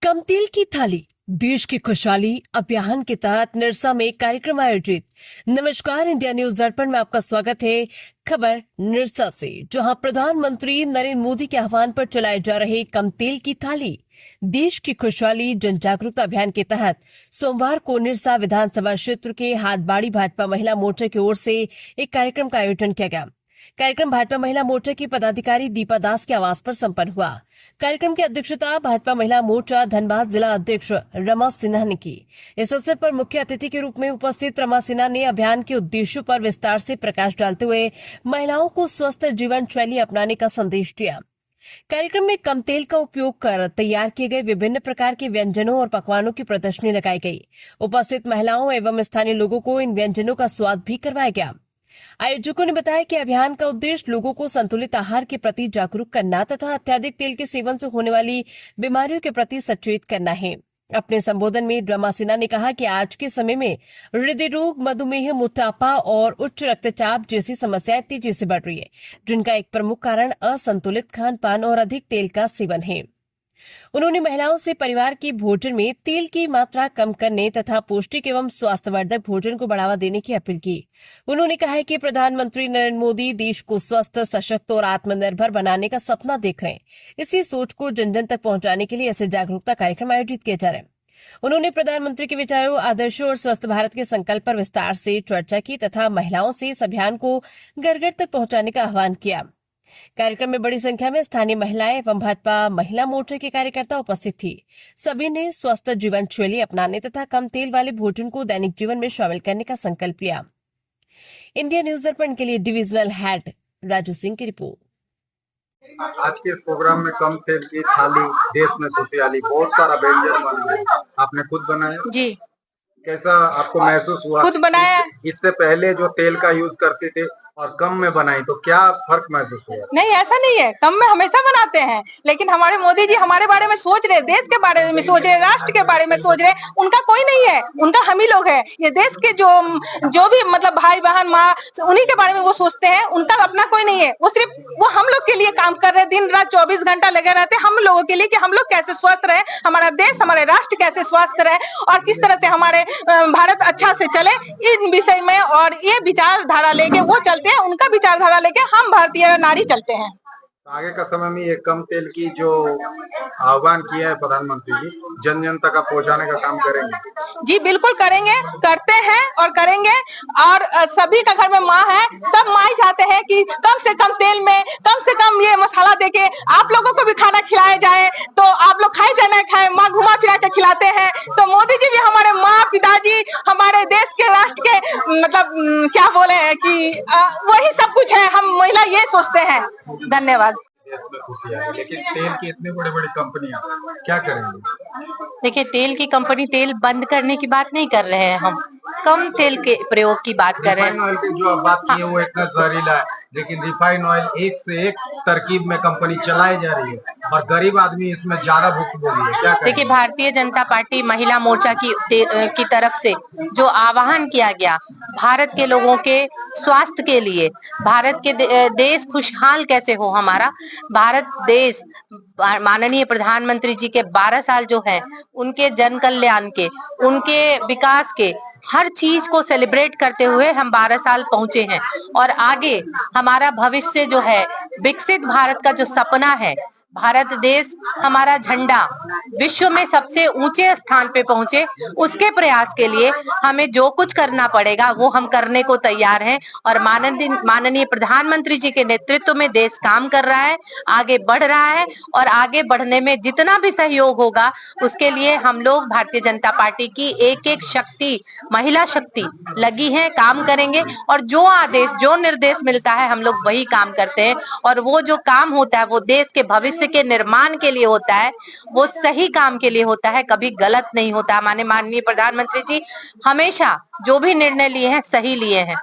कम तेल की थाली देश की खुशहाली अभियान के तहत निरसा में कार्यक्रम आयोजित। नमस्कार, इंडिया न्यूज दर्पण में आपका स्वागत है। खबर निरसा से, जहां प्रधानमंत्री नरेंद्र मोदी के आह्वान पर चलाए जा रहे कम तेल की थाली देश की खुशहाली जन जागरूकता अभियान के तहत सोमवार को निरसा विधानसभा क्षेत्र के हाटबाड़ी भाजपा महिला मोर्चा की ओर से एक कार्यक्रम का आयोजन किया गया। कार्यक्रम भाजपा महिला मोर्चा की पदाधिकारी दीपा दास के आवास पर संपन्न हुआ। कार्यक्रम की अध्यक्षता भाजपा महिला मोर्चा धनबाद जिला अध्यक्ष रमा सिन्हा ने की। इस अवसर पर मुख्य अतिथि के रूप में उपस्थित रमा सिन्हा ने अभियान के उद्देश्यों पर विस्तार से प्रकाश डालते हुए महिलाओं को स्वस्थ जीवन शैली अपनाने का संदेश दिया। कार्यक्रम में कम तेल का उपयोग कर तैयार किए गए विभिन्न प्रकार के व्यंजनों और पकवानों की प्रदर्शनी लगाई गई। उपस्थित महिलाओं एवं स्थानीय लोगों को इन व्यंजनों का स्वाद भी करवाया गया। आयोजकों ने बताया कि अभियान का उद्देश्य लोगों को संतुलित आहार के प्रति जागरूक करना तथा अत्यधिक तेल के सेवन से होने वाली बीमारियों के प्रति सचेत करना है। अपने संबोधन में रमा सिन्हा ने कहा कि आज के समय में हृदय रोग, मधुमेह, मोटापा और उच्च रक्तचाप जैसी समस्याएं तेजी से बढ़ रही है, जिनका एक प्रमुख कारण असंतुलित खान पान और अधिक तेल का सेवन है। उन्होंने महिलाओं से परिवार के भोजन में तेल की मात्रा कम करने तथा पौष्टिक एवं स्वास्थ्यवर्धक भोजन को बढ़ावा देने की अपील की। उन्होंने कहा है कि प्रधानमंत्री नरेंद्र मोदी देश को स्वस्थ, सशक्त और आत्मनिर्भर बनाने का सपना देख रहे हैं। इसी सोच को जन जन तक पहुंचाने के लिए ऐसे जागरूकता कार्यक्रम आयोजित किए जा रहे हैं। उन्होंने प्रधानमंत्री के विचारों, आदर्शों और स्वस्थ भारत के संकल्प पर विस्तार से चर्चा की तथा महिलाओं से इस अभियान को घर घर तक पहुंचाने का आह्वान किया। कार्यक्रम में बड़ी संख्या में स्थानीय महिलाएं एवं भाजपा महिला मोर्चा के कार्यकर्ता उपस्थित थी। सभी ने स्वस्थ जीवन शैली अपनाने तथा कम तेल वाले भोजन को दैनिक जीवन में शामिल करने का संकल्प लिया। इंडिया न्यूज दर्पण के लिए डिविजनल हेड राजू सिंह की रिपोर्ट। आज के इस प्रोग्राम में कम तेल की थाली देश में खुशहाली, बहुत सारा व्यंजन बना है, आपने खुद बनाया? जी। कैसा आपको महसूस हुआ? खुद बनाया। इससे पहले जो तेल का यूज करते थे और कम में बनाई, तो क्या फर्क महसूस हुआ? नहीं, ऐसा नहीं है, कम में हमेशा बनाते हैं, लेकिन हमारे मोदी जी हमारे बारे में सोच रहे, देश के बारे में सोच रहे, राष्ट्र के बारे में सोच रहे। उनका कोई नहीं है, उनका हम ही लोग हैं। ये देश के जो भी मतलब भाई बहन माँ, उन्हीं के बारे में वो सोचते हैं। उनका अपना कोई नहीं है, वो सिर्फ वो हम लोग के लिए काम कर रहे हैं। दिन रात 24 घंटा लगे रहते हैं हम लोगों के लिए कि हम लोग कैसे स्वस्थ रहे, हमारा देश, हमारे राष्ट्र कैसे स्वस्थ रहे और किस तरह से हमारे भारत अच्छा से चले, इन विषय में। और ये विचारधारा लेके वो चलते हैं, उनका विचारधारा लेके हम भारतीय नारी चलते हैं। आगे का समय में ये कम तेल की जो आह्वान किया है प्रधानमंत्री जी, जन जन तक पहुंचाने का काम करेंगे? जी बिल्कुल करेंगे, करते हैं और करेंगे। और सभी का घर में माँ है, सब माँ ही चाहते हैं कि कम से कम तेल में कम से कम ये मसाला देके आप लोगों को भी खाना खिलाया जाए। तो आप लोग खाए जाए ना खाए, माँ घुमा फिरा के खिलाते हैं। तो मोदी जी भी हमारे माँ पिताजी, हमारे देश के राष्ट्र के मतलब क्या बोले हैं कि वही सब कुछ है। हम महिला ये सोचते हैं। धन्यवाद। लेकिन तेल की इतनी बड़ी बड़ी कंपनियां क्या करेंगे? देखिए, तेल की कंपनी तेल बंद करने की बात नहीं कर रहे हैं, हम कम तेल के प्रयोग की बात कर रहे हैं। ऑयल की जो आप बात की है वो इतना जहरीला है, लेकिन रिफाइन ऑयल एक से एक तरकीब में कंपनी चलाई जा रही है और गरीब आदमी इसमें ज्यादा भुक्तभोगी है। क्या देखिए, भारतीय जनता पार्टी महिला मोर्चा की तरफ से जो आह्वान किया गया भारत के लोगों के स्वास्थ्य के लिए, भारत के देश खुशहाल कैसे हो, हमारा भारत देश माननीय प्रधानमंत्री जी के 12 साल जो है उनके जन कल्याण के, उनके विकास के, हर चीज को सेलिब्रेट करते हुए हम 12 साल पहुंचे हैं। और आगे हमारा भविष्य जो है, विकसित भारत का जो सपना है, भारत देश हमारा झंडा विश्व में सबसे ऊंचे स्थान पे पहुंचे, उसके प्रयास के लिए हमें जो कुछ करना पड़ेगा वो हम करने को तैयार हैं। और माननीय प्रधानमंत्री जी के नेतृत्व में देश काम कर रहा है, आगे बढ़ रहा है और आगे बढ़ने में जितना भी सहयोग होगा उसके लिए हम लोग भारतीय जनता पार्टी की एक एक शक्ति, महिला शक्ति लगी है, काम करेंगे। और जो आदेश, जो निर्देश मिलता है हम लोग वही काम करते हैं। और वो जो काम होता है वो देश के भविष्य के निर्माण के लिए होता है, वो सही काम के लिए होता है, कभी गलत नहीं होता। माननीय प्रधानमंत्री जी हमेशा जो भी निर्णय लिए हैं सही लिए हैं।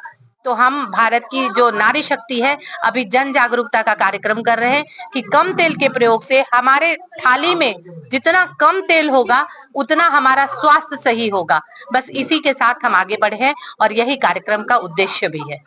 तो हम भारत की जो नारी शक्ति है, अभी जन जागरूकता का कार्यक्रम कर रहे हैं कि कम तेल के प्रयोग से हमारे थाली में जितना कम तेल होगा उतना हमारा स्वास्थ्य सही होगा। बस इसी के साथ हम आगे बढ़े हैं और यही कार्यक्रम का उद्देश्य भी है।